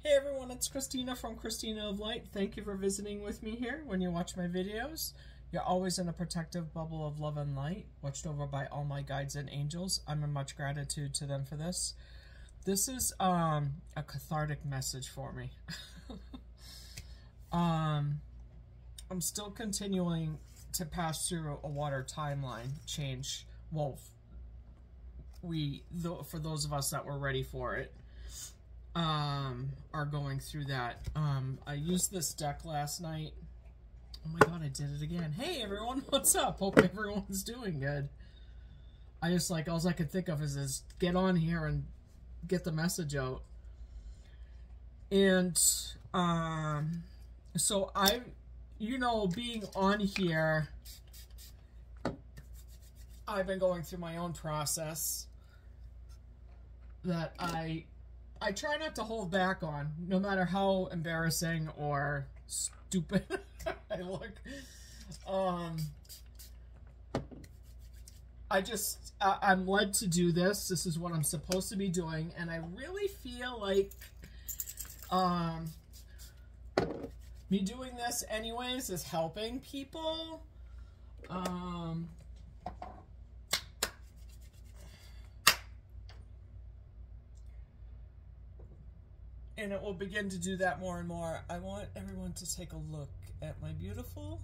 Hey everyone, it's Christina from Christina of Light. Thank you for visiting with me here. When you watch my videos, you're always in a protective bubble of love and light, watched over by all my guides and angels. I'm in much gratitude to them for this. This is a cathartic message for me. I'm still continuing to pass through a water timeline change. Well, for those of us that were ready for it, are going through that. I used this deck last night. Oh my god, I did it again. Hey everyone, what's up? Hope everyone's doing good. I just all I could think of is get on here and get the message out. And so being on here, I've been going through my own process that I try not to hold back on, no matter how embarrassing or stupid I look. I'm led to do this. This is what I'm supposed to be doing, and I really feel like me doing this anyways is helping people. And it will begin to do that more and more. I want everyone to take a look at my beautiful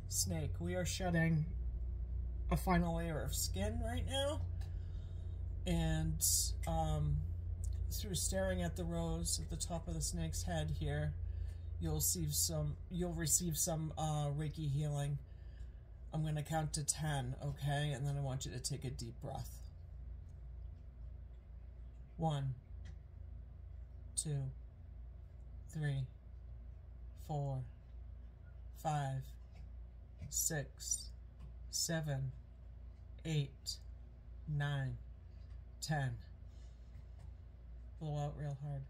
snake. We are shedding a final layer of skin right now. And through staring at the rose at the top of the snake's head here, you'll receive some Reiki healing. I'm going to count to 10, okay? And then I want you to take a deep breath. 1, 2, 3, 4, 5, 6, 7, 8, 9, 10. Blow out real hard.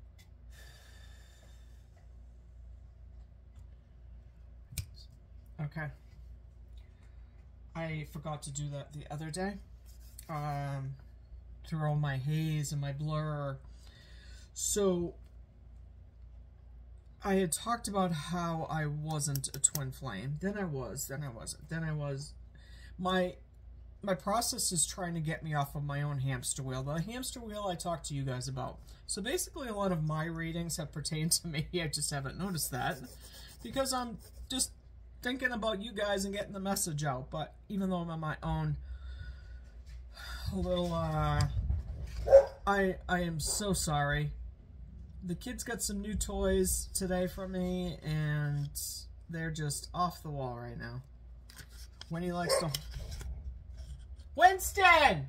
Okay. I forgot to do that the other day. Through all my haze and my blur. So, I had talked about how I wasn't a twin flame. Then I was, then I wasn't, then I was. My process is trying to get me off of my own hamster wheel. The hamster wheel I talked to you guys about. So basically a lot of my readings have pertained to me. I just haven't noticed that. Because I'm just thinking about you guys and getting the message out. But even though I'm on my own, a little, I am so sorry. The kids got some new toys today for me, and they're just off the wall right now. Winnie likes to... Winston!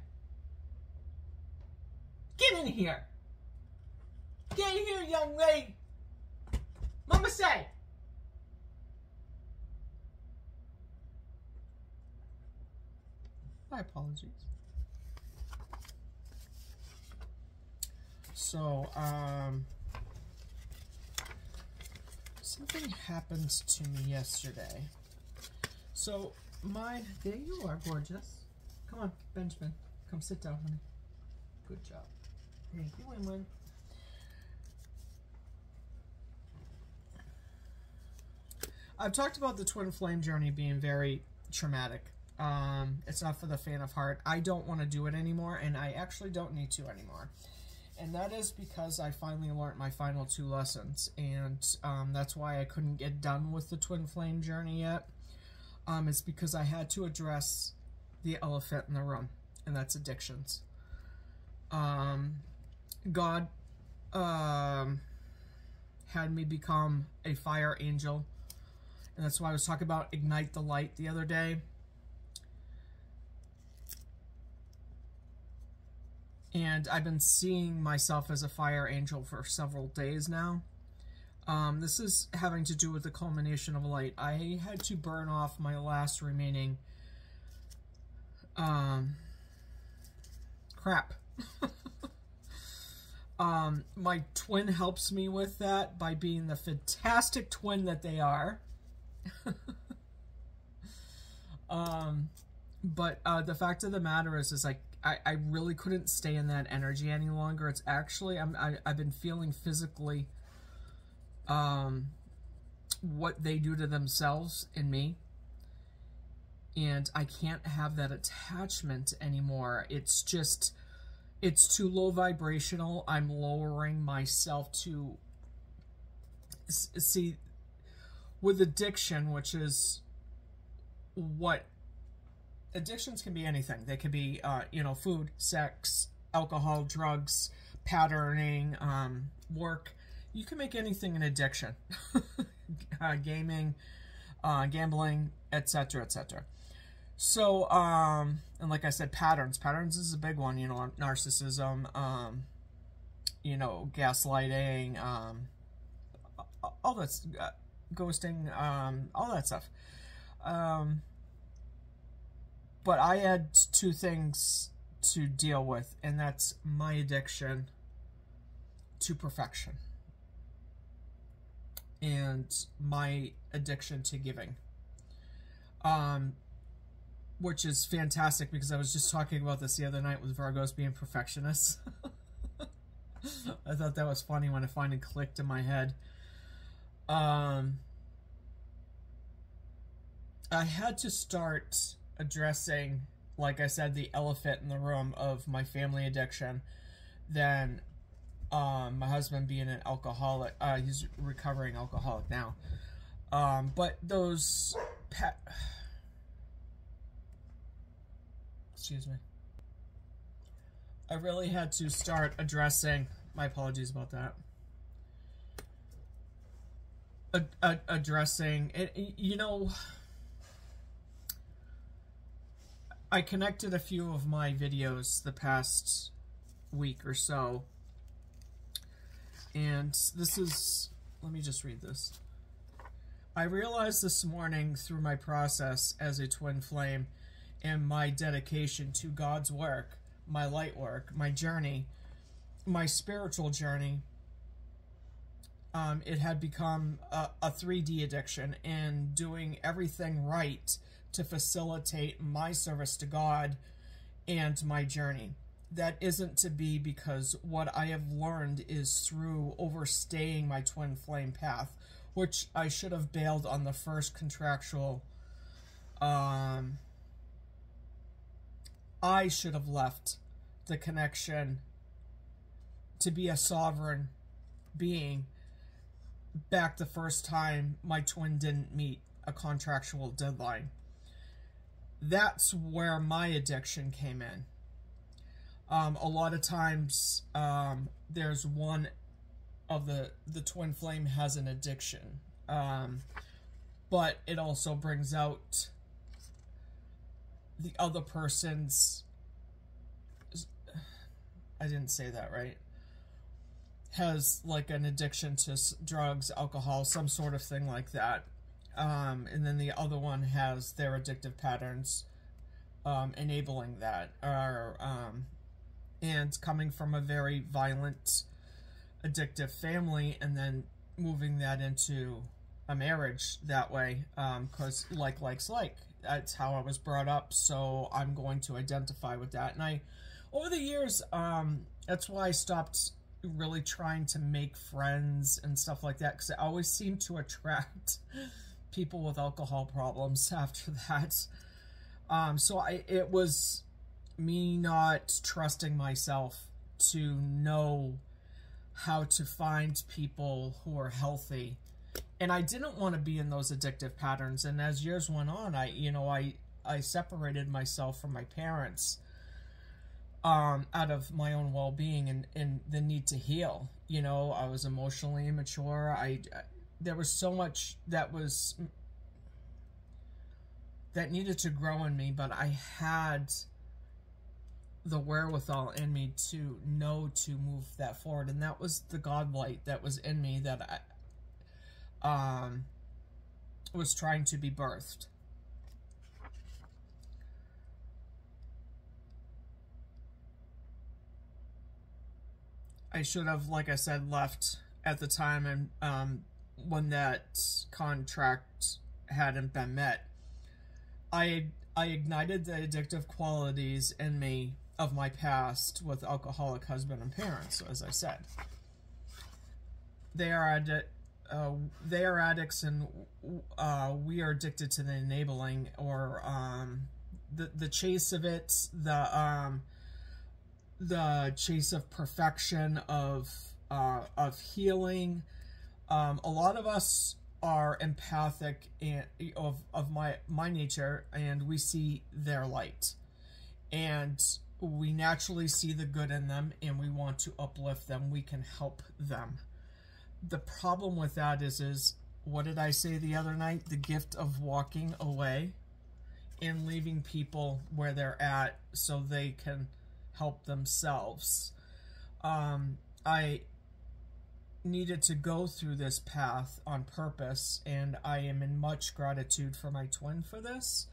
Get in here! Get in here, young lady! Mama say! My apologies. So, something happened to me yesterday. So, there you are, gorgeous. Come on, Benjamin. Come sit down, honey. Good job. Thank you, Win-Win. I've talked about the twin flame journey being very traumatic. It's not for the faint of heart. I don't want to do it anymore, and I actually don't need to anymore. And that is because I finally learned my final 2 lessons, and that's why I couldn't get done with the twin flame journey yet. It's because I had to address the elephant in the room, and that's addictions. God had me become a fire angel, and that's why I was talking about ignite the light the other day. And I've been seeing myself as a fire angel for several days now. This is having to do with the culmination of light. I had to burn off my last remaining crap. My twin helps me with that by being the fantastic twin that they are. But the fact of the matter is I really couldn't stay in that energy any longer. It's actually, I've been feeling physically what they do to themselves in me. And I can't have that attachment anymore. It's just, it's too low vibrational. I'm lowering myself to, see, with addiction, which is what, addictions can be anything. They could be, you know, food, sex, alcohol, drugs, patterning, work. You can make anything an addiction. Gaming, gambling, etc., etc. So, and like I said, patterns. Patterns is a big one, you know, narcissism, you know, gaslighting, all that's, ghosting, all that stuff. But I had two things to deal with, and that's my addiction to perfection and my addiction to giving. Which is fantastic, because I was just talking about this the other night with Virgos being perfectionists. I thought that was funny when it finally clicked in my head. I had to start addressing, like I said, the elephant in the room of my family addiction. Then my husband being an alcoholic. He's a recovering alcoholic now. But those... Excuse me. I really had to start addressing... My apologies about that. Addressing... you know... I connected a few of my videos the past week or so. And this is... Let me just read this. I realized this morning through my process as a twin flame and my dedication to God's work, my light work, my journey, my spiritual journey, it had become a 3D addiction, and doing everything right to facilitate my service to God and my journey. That isn't to be, because what I have learned is through overstaying my twin flame path, which I should have bailed on the first contractual. I should have left the connection to be a sovereign being back the first time my twin didn't meet a contractual deadline. That's where my addiction came in. A lot of times, there's one of the twin flame has an addiction, but it also brings out the other person's, I didn't say that right, has like an addiction to drugs, alcohol, some sort of thing like that. And then the other one has their addictive patterns enabling that, and coming from a very violent, addictive family, and then moving that into a marriage that way, because likes like. That's how I was brought up, so I'm going to identify with that. And over the years, that's why I stopped really trying to make friends and stuff like that, because I always seemed to attract people with alcohol problems after that. So it was me not trusting myself to know how to find people who are healthy. And I didn't want to be in those addictive patterns. And as years went on, I separated myself from my parents out of my own well-being and the need to heal. You know, I was emotionally immature. There was so much that needed to grow in me, but I had the wherewithal in me to know to move that forward. And that was the God light that was in me that was trying to be birthed. I should have, like I said, left at the time, and when that contract hadn't been met. I ignited the addictive qualities in me of my past with alcoholic husband and parents, as I said. They are addicts, and we are addicted to the enabling, or the chase of it, the chase of perfection, of healing. A lot of us are empathic and of my nature, and we see their light, and we naturally see the good in them, and we want to uplift them. We can help them. The problem with that is what did I say the other night? The gift of walking away and leaving people where they're at so they can help themselves. I needed to go through this path on purpose, and I am in much gratitude for my twin for this.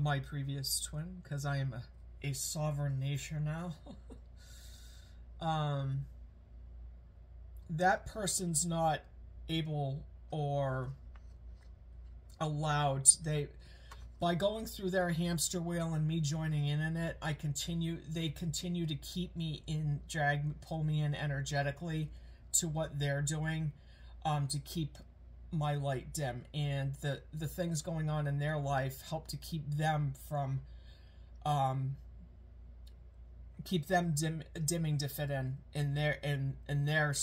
My previous twin, because I am a sovereign nation now. That person's not able or allowed. By going through their hamster wheel and me joining in it, they continue to keep me in, pull me in energetically to what they're doing, to keep my light dim. And the things going on in their life help to keep them from, dimming to fit in their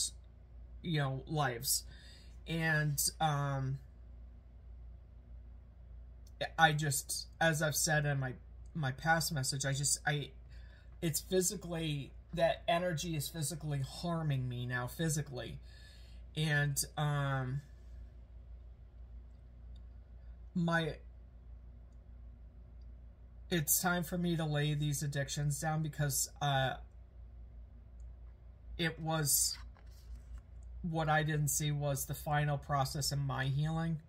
lives. And I just, as I've said in my past message, it's physically, that energy is physically harming me now, physically. And it's time for me to lay these addictions down, because it was, what I didn't see was the final process in my healing.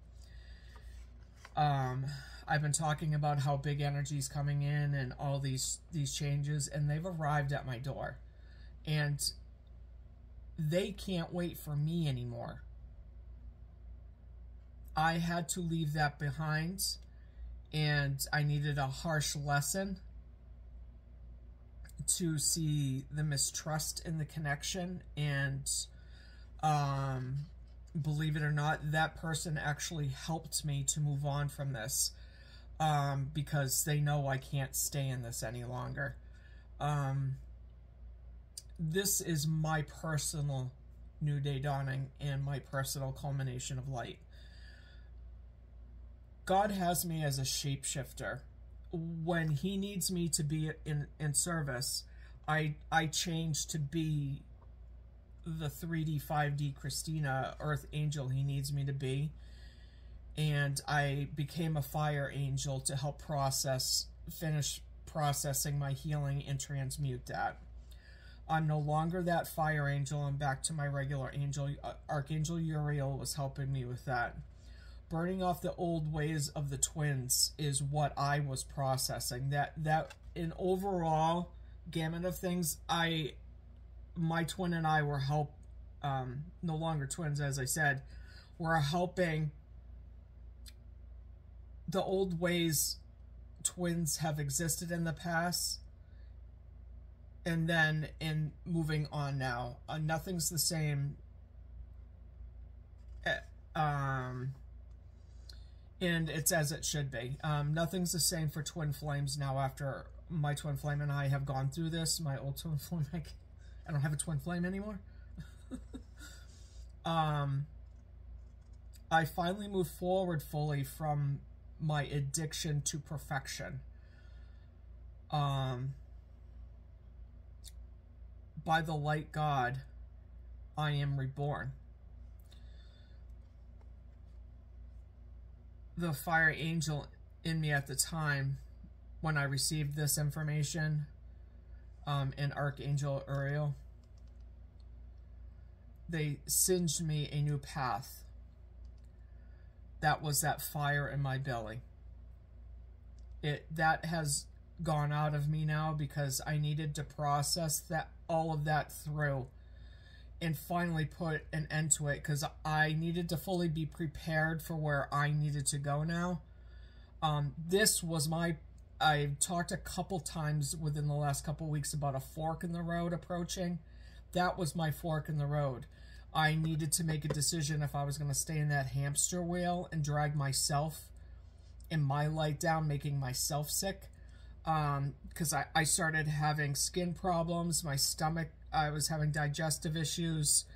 I've been talking about how big energy is coming in and all these changes, and they've arrived at my door, and they can't wait for me anymore. I had to leave that behind, and I needed a harsh lesson to see the mistrust in the connection. And believe it or not, that person actually helped me to move on from this, because they know I can't stay in this any longer. This is my personal new day dawning and my personal culmination of light. God has me as a shapeshifter. When he needs me to be in service, I change to be the 3D, 5D Christina, Earth Angel he needs me to be. And I became a fire angel to help finish processing my healing and transmute that. I'm no longer that fire angel. I'm back to my regular angel. Archangel Uriel was helping me with that. Burning off the old ways of the twins is what I was processing. That in overall gamut of things, my twin and I were no longer twins, as I said. We're helping the old ways twins have existed in the past, and then in moving on now. Nothing's the same. And it's as it should be. Nothing's the same for twin flames now after my twin flame and I have gone through this. My old twin flame, I don't have a twin flame anymore. I finally moved forward fully from my addiction to perfection. By the light God, I am reborn. The fire angel in me at the time, when I received this information, and Archangel Uriel, they singed me a new path. That was that fire in my belly. That has gone out of me now, because I needed to process all of that through and finally put an end to it, because I needed to fully be prepared for where I needed to go now. This was my I've talked a couple times within the last couple weeks about a fork in the road approaching. That was my fork in the road. I needed to make a decision if I was going to stay in that hamster wheel and drag myself and my light down, making myself sick. Because I started having skin problems, my stomach, I was having digestive issues.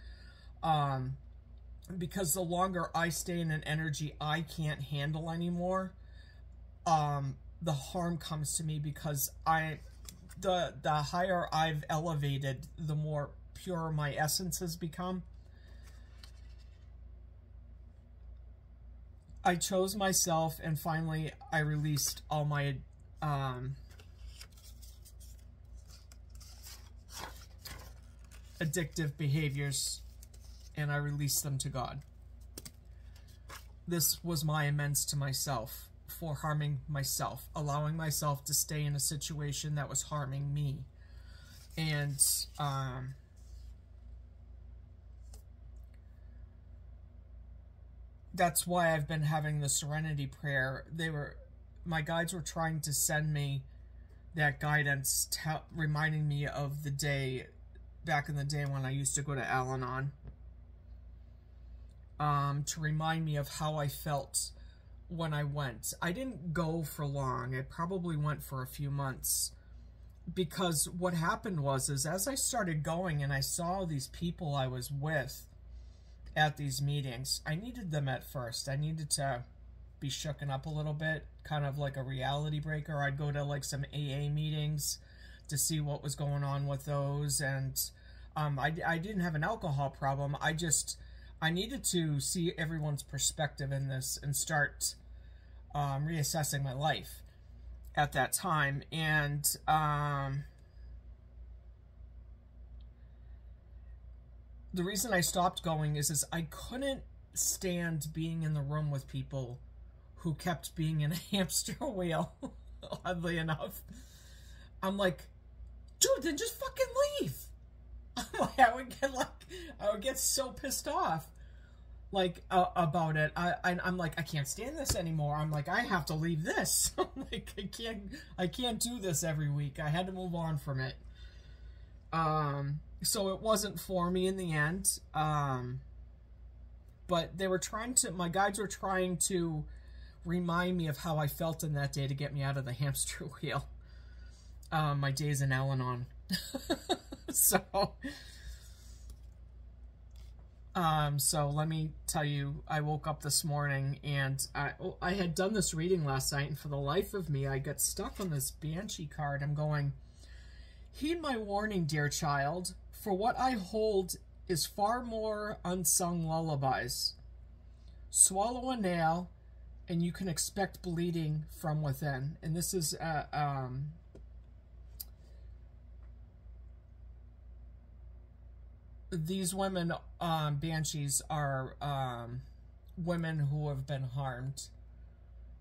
Because the longer I stay in an energy I can't handle anymore, the harm comes to me, because the higher I've elevated, the more pure my essence has become. I chose myself, and finally I released all my addictive behaviors, and I released them to God. This was my amends to myself for harming myself, allowing myself to stay in a situation that was harming me. And that's why I've been having the serenity prayer. My guides were trying to send me that guidance, reminding me of the day, back in the day when I used to go to Al-Anon, to remind me of how I felt when I went. I didn't go for long. I probably went for a few months, because what happened was, as I started going and I saw these people I was with at these meetings, I needed them at first. I needed to be shooken up a little bit, kind of like a reality breaker. I'd go to like some AA meetings to see what was going on with those, and I didn't have an alcohol problem. I needed to see everyone's perspective in this and start reassessing my life at that time. And the reason I stopped going is I couldn't stand being in the room with people who kept being in a hamster wheel, oddly enough. I'm like, dude, then just fucking leave. I would get so pissed off, like, about it. I'm like, I can't stand this anymore. I'm like, I have to leave this. I'm like, I can't do this every week. I had to move on from it. So it wasn't for me in the end. But they were my guides were trying to remind me of how I felt in that day to get me out of the hamster wheel. My days in Al-Anon. So let me tell you, I woke up this morning and I had done this reading last night, and for the life of me, I got stuck on this Banshee card. I'm going, heed my warning, dear child, for what I hold is far more unsung lullabies. Swallow a nail, and you can expect bleeding from within. And this is these women, banshees, are women who have been harmed,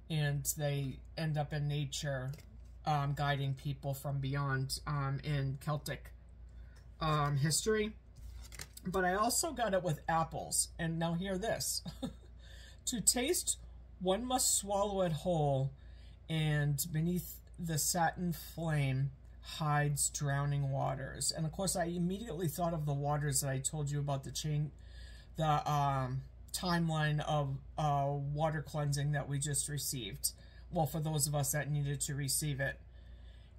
and they end up in nature, guiding people from beyond, in Celtic history. But I also got it with apples, and now hear this. To taste, one must swallow it whole, and beneath the satin flame hides drowning waters. And of course, I immediately thought of the waters that I told you about, the timeline of water cleansing that we just received. Well, for those of us that needed to receive it.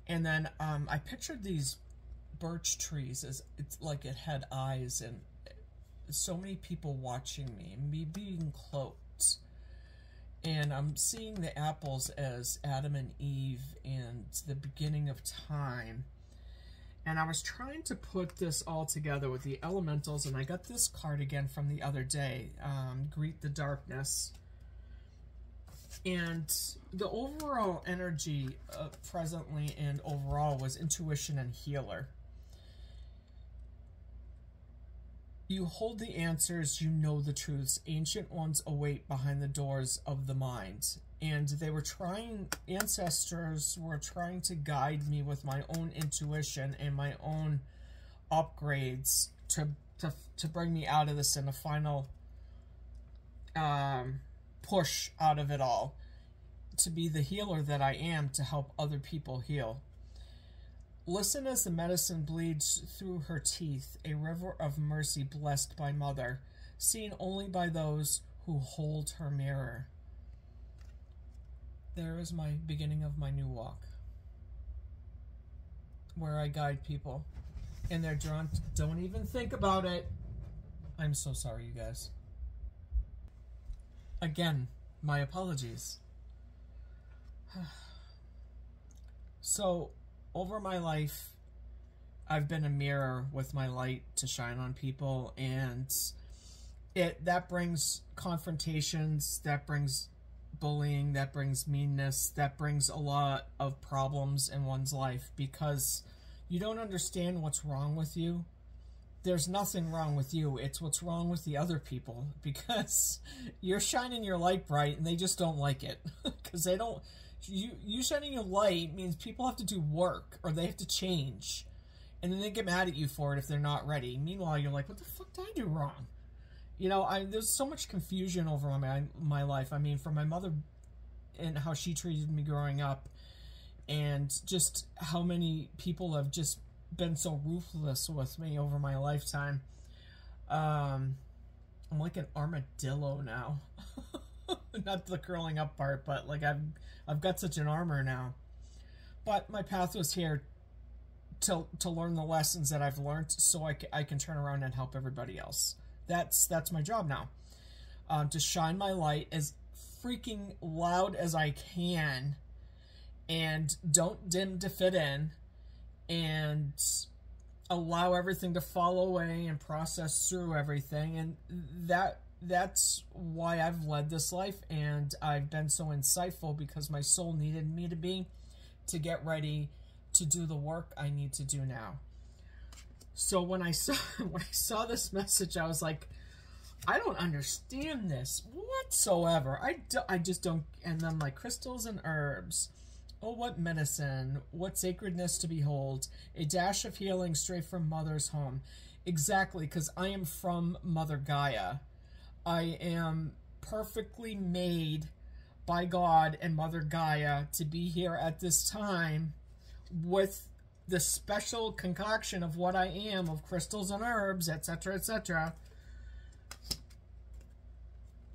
And then I pictured these birch trees as it's like it had eyes, and so many people watching me, and me being cloaked. And I'm seeing the apples as Adam and Eve and the beginning of time. And I was trying to put this all together with the elementals, and I got this card again from the other day, Greet the Darkness. And the overall energy presently and overall was intuition and healer. You hold the answers, you know the truths. Ancient ones await behind the doors of the mind. And they were ancestors were trying to guide me with my own intuition and my own upgrades to bring me out of this in a final push out of it all. to be the healer that I am, to help other people heal. Listen as the medicine bleeds through her teeth, a river of mercy blessed by Mother, seen only by those who hold her mirror. There is my beginning of my new walk, where I guide people, and they're drawn to, don't even think about it. I'm so sorry, you guys. Again, my apologies. So, over my life, I've been a mirror with my light to shine on people, and that brings confrontations, that brings bullying, that brings meanness, that brings a lot of problems in one's life, because you don't understand what's wrong with you. There's nothing wrong with you. It's what's wrong with the other people, because you're shining your light bright and they just don't like it. Because they don't, you shining your light means people have to do work, or they have to change, and then they get mad at you for it if they're not ready. Meanwhile, you're like, what the fuck did I do wrong? You know, there's so much confusion over my life. I mean, from my mother and how she treated me growing up, and just how many people have just been so ruthless with me over my lifetime. I'm like an armadillo now. Not the curling up part, but like I've got such an armor now. But my path was here to learn the lessons that I've learned, so I can turn around and help everybody else. That's my job now. To shine my light as freaking loud as I can, and don't dim to fit in, and allow everything to fall away and process through everything. And that's why I've led this life, and I've been so insightful, because my soul needed me to be, to get ready to do the work I need to do now. So when I saw this message, I was like, I don't understand this whatsoever. I just don't. And then like, crystals and herbs. Oh, what medicine, what sacredness to behold. A dash of healing straight from Mother's home. Exactly, because I am from Mother Gaia. I am perfectly made by God and Mother Gaia to be here at this time with the special concoction of what I am, of crystals and herbs, etc., etc.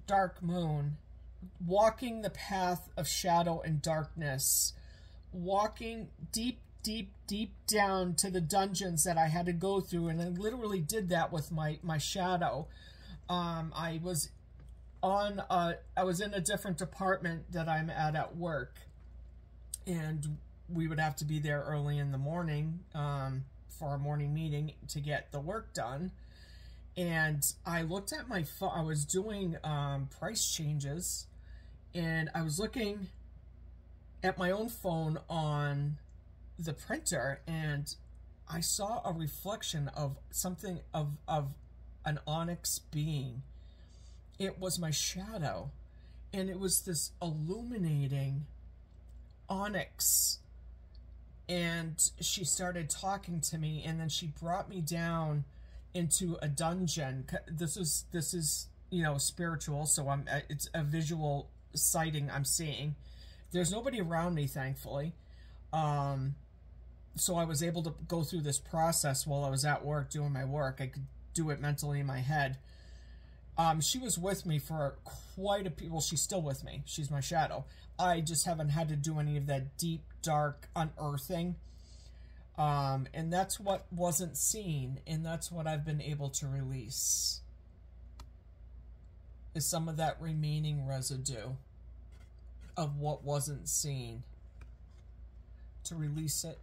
Dark moon, walking the path of shadow and darkness, walking deep, deep, deep down to the dungeons that I had to go through, and I literally did that with my shadow. I was in a different department that I'm at work, and we would have to be there early in the morning for a morning meeting to get the work done. And I looked at my phone. I was doing price changes, and I was looking at my own phone on the printer, and I saw a reflection of something, of an onyx being. It was my shadow, and it was this illuminating onyx. And she started talking to me, and then she brought me down into a dungeon. This is you know, spiritual, so it's a visual sighting I'm seeing. There's nobody around me, thankfully. So I was able to go through this process while I was at work doing my work. I could do it mentally in my head. She was with me for quite a... Well, she's still with me. She's my shadow. I just haven't had to do any of that deep, dark unearthing. And that's what wasn't seen, and that's what I've been able to release. Is some of that remaining residue of what wasn't seen. To release it,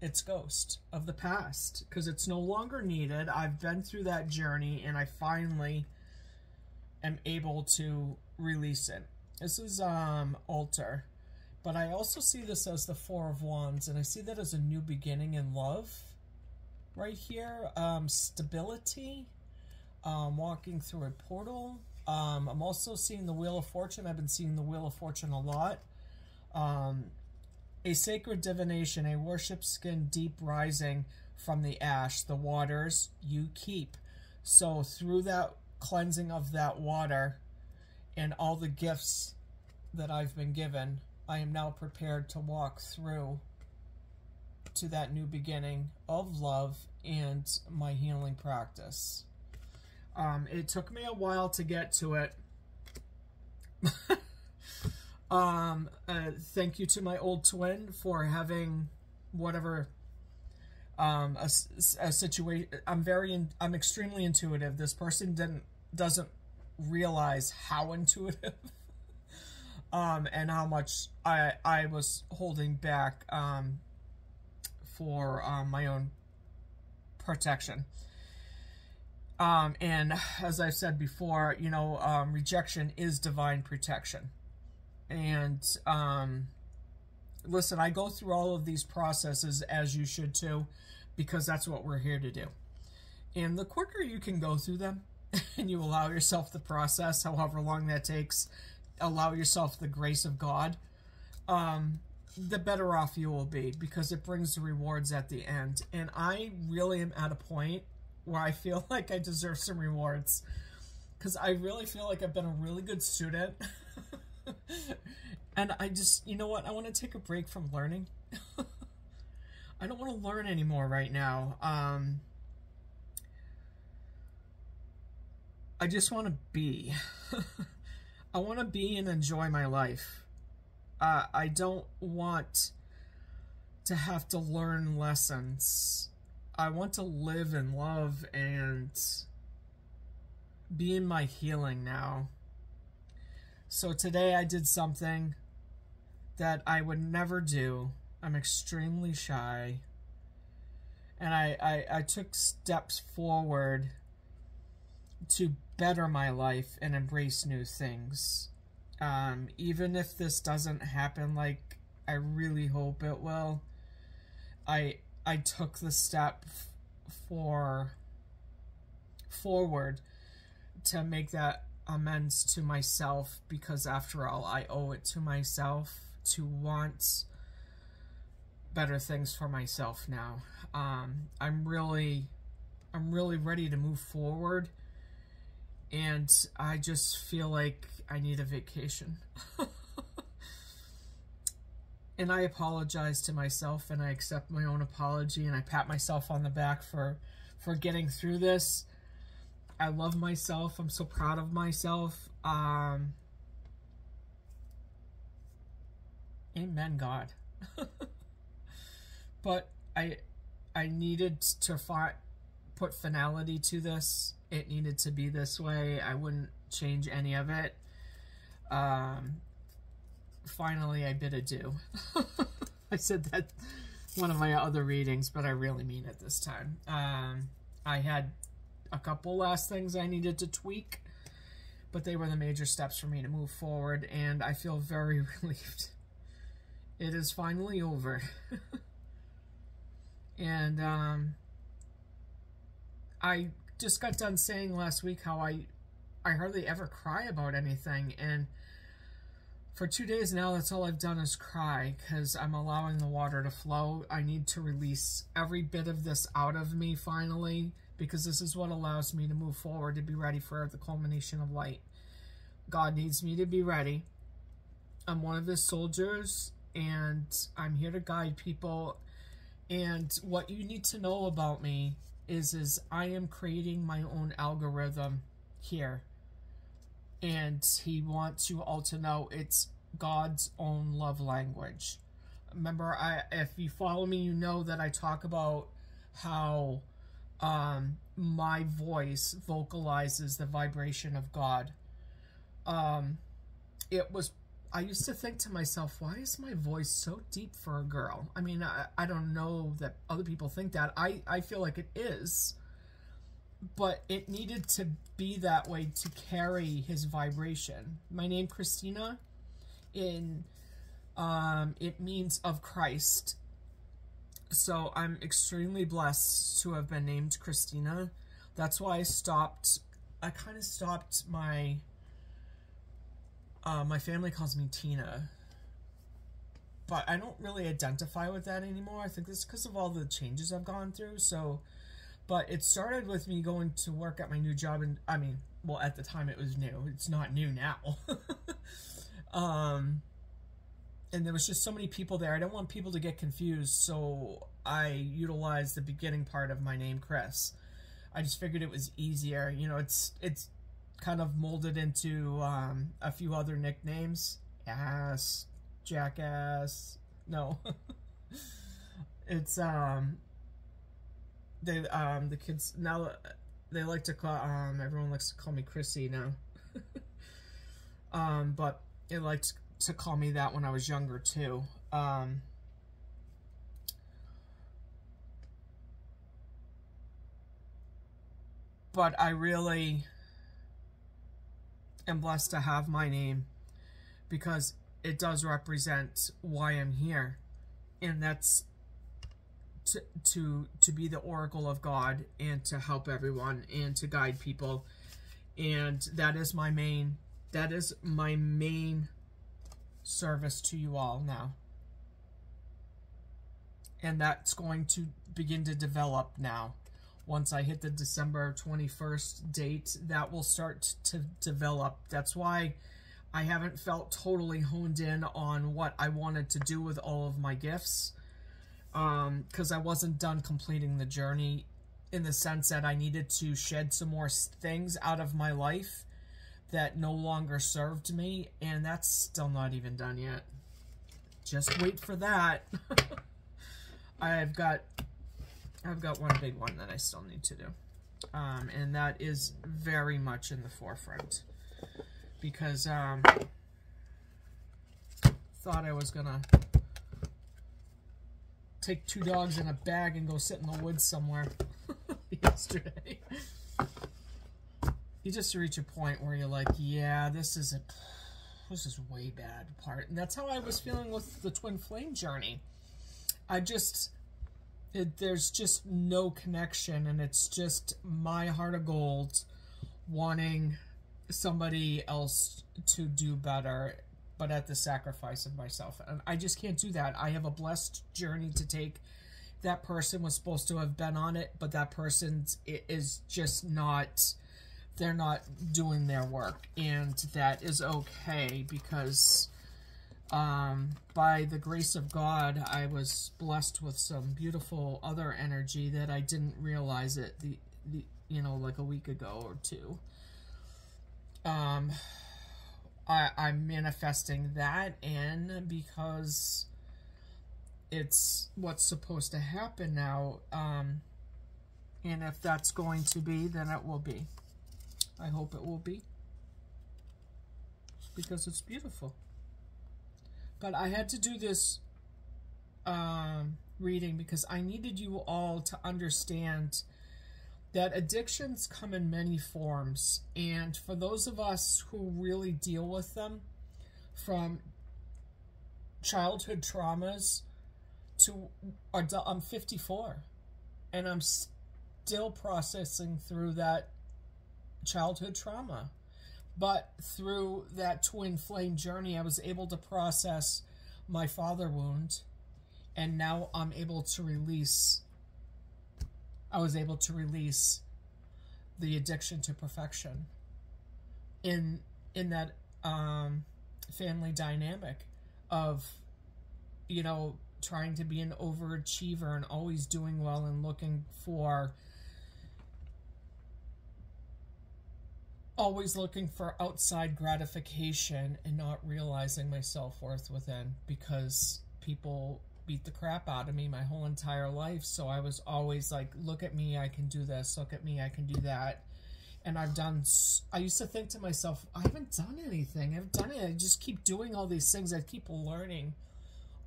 its ghost of the past, because it's no longer needed. I've been through that journey, and I finally am able to release it. This is altar, but I also see this as the Four of Wands, and I see that as a new beginning in love right here. Stability, walking through a portal. I'm also seeing the Wheel of Fortune. I've been seeing the Wheel of Fortune a lot. A sacred divination, a worship skin deep rising from the ash, the waters you keep. So through that cleansing of that water and all the gifts that I've been given, I am now prepared to walk through to that new beginning of love and my healing practice. It took me a while to get to it. Thank you to my old twin for having whatever a situation. I'm extremely intuitive. This person doesn't realize how intuitive and how much I was holding back for my own protection. And as I've said before, you know, rejection is divine protection. And listen, I go through all of these processes, as you should too, because that's what we're here to do. And the quicker you can go through them and you allow yourself the process, however long that takes, allow yourself the grace of God, the better off you will be, because it brings the rewards at the end. And I really am at a point where I feel like I deserve some rewards, because I really feel like I've been a really good student. And I just, you know what, I want to take a break from learning. I don't want to learn anymore right now. I just want to be. I want to be and enjoy my life. I don't want to have to learn lessons. I want to live and love and be in my healing now. So today I did something that I would never do. I'm extremely shy. And I took steps forward to better my life and embrace new things. Even if this doesn't happen like I really hope it will, I took the step forward to make that amends to myself, because after all, I owe it to myself to want better things for myself now. I'm really ready to move forward, and I just feel like I need a vacation. And I apologize to myself, and I accept my own apology, and I pat myself on the back for getting through this. I love myself. I'm so proud of myself. Amen, God. But I needed to put finality to this. It needed to be this way. I wouldn't change any of it. Finally, I bid adieu. I said that one of my other readings, but I really mean it this time. I had a couple last things I needed to tweak, but they were the major steps for me to move forward, and I feel very relieved. It is finally over. And I just got done saying last week how I hardly ever cry about anything, and for 2 days now, that's all I've done is cry, because I'm allowing the water to flow. I need to release every bit of this out of me finally, because this is what allows me to move forward, to be ready for the culmination of light. God needs me to be ready. I'm one of his soldiers, and I'm here to guide people. And what you need to know about me is I am creating my own algorithm here. And he wants you all to know it's God's own love language. Remember, if you follow me, you know that I talk about how my voice vocalizes the vibration of God. I used to think to myself, why is my voice so deep for a girl? I mean, I don't know that other people think that. I feel like it is. But it needed to be that way to carry his vibration. My name, Christina, it means of Christ. So I'm extremely blessed to have been named Christina. That's why I kind of stopped my family calls me Tina. But I don't really identify with that anymore. I think this is because of all the changes I've gone through. But it started with me going to work at my new job, and I mean, well, at the time it was new. It's not new now. And there was just so many people there. I don't want people to get confused, so I utilized the beginning part of my name, Chris. I just figured it was easier. You know, it's kind of molded into a few other nicknames. Ass, Jackass. No. It's the kids now, they like to call everyone likes to call me Chrissy now. But it liked to call me that when I was younger too. But I really am blessed to have my name because it does represent why I'm here, and that's to be the oracle of God and to help everyone and to guide people. And that is my main service to you all now. And that's going to begin to develop now. Once I hit the December 21st date, that will start to develop. That's why I haven't felt totally honed in on what I wanted to do with all of my gifts. Because I wasn't done completing the journey, in the sense that I needed to shed some more things out of my life that no longer served me, and that's still not even done yet. Just wait for that. I've got one big one that I still need to do, and that is very much in the forefront, because thought I was gonna take 2 dogs in a bag and go sit in the woods somewhere yesterday. You just reach a point where you're like, yeah, this is way bad part. And that's how I was feeling with the twin flame journey. There's just no connection, and it's just my heart of gold wanting somebody else to do better, but at the sacrifice of myself. And I just can't do that. I have a blessed journey to take. That person was supposed to have been on it, but that person is just not, they're not doing their work. And that is okay, because by the grace of God, I was blessed with some beautiful other energy that I didn't realize it, like a week ago or two. I'm manifesting that in because it's what's supposed to happen now. And if that's going to be, then it will be. I hope it will be, because it's beautiful. But I had to do this reading because I needed you all to understand that addictions come in many forms. And for those of us who really deal with them, from childhood traumas to adult, I'm 54, and I'm still processing through that childhood trauma. But through that twin flame journey, I was able to process my father wound, and now I'm able to release. I was able to release the addiction to perfection in that family dynamic of, trying to be an overachiever and always doing well and always looking for outside gratification and not realizing my self-worth within, because people beat the crap out of me my whole entire life. So I was always like, look at me, I can do this. Look at me, I can do that. And I used to think to myself, I haven't done anything. I just keep doing all these things. I keep learning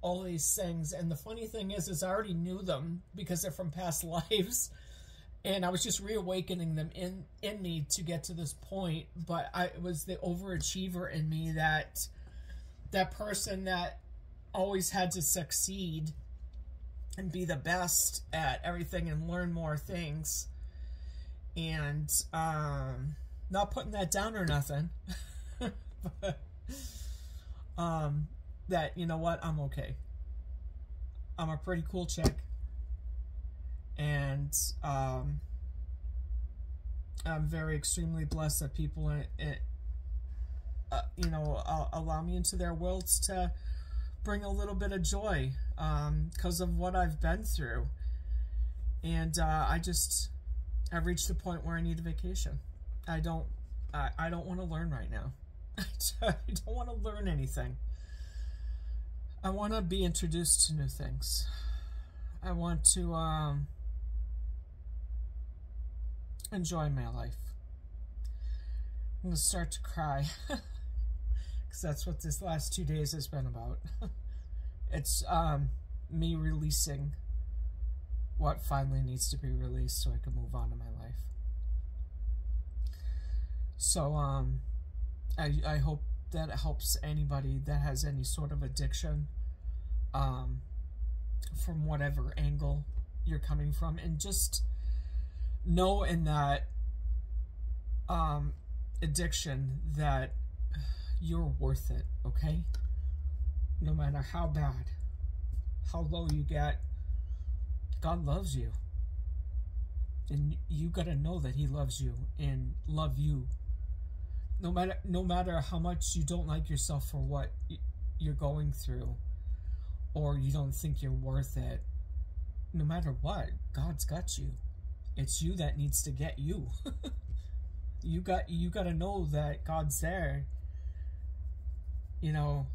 all these things. And the funny thing is I already knew them because they're from past lives. And I was just reawakening them in me to get to this point. But it was the overachiever in me, that person that always had to succeed and be the best at everything and learn more things. And not putting that down or nothing. But that, you know what, I'm okay. I'm a pretty cool chick. And I'm very extremely blessed that people allow me into their worlds to bring a little bit of joy, because of what I've been through. And I've reached a point where I need a vacation. I don't want to learn right now. I don't want to learn anything. I want to be introduced to new things. I want to enjoy my life. I'm going to start to cry because that's what this last 2 days has been about. It's me releasing what finally needs to be released so I can move on in my life. So I hope that it helps anybody that has any sort of addiction, from whatever angle you're coming from, and just know in that addiction that you're worth it, okay? No matter how bad, how low you get, God loves you. And you gotta know that He loves you and love you. No matter how much you don't like yourself for what you're going through, or you don't think you're worth it, no matter what, God's got you. It's you that needs to get you. You got to know that God's there. You know,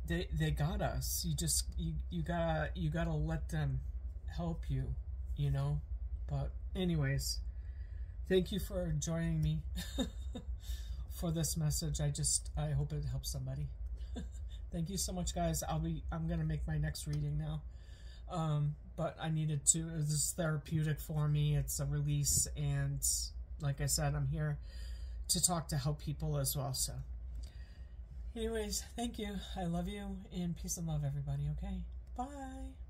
they got us. You gotta let them help you, you know. But anyways, thank you for joining me for this message. I hope it helps somebody. Thank you so much, guys. I'm gonna make my next reading now. But I needed to. This is therapeutic for me. It's a release, and like I said, I'm here to talk to help people as well. So anyways, thank you. I love you, and peace and love, everybody. Okay, bye.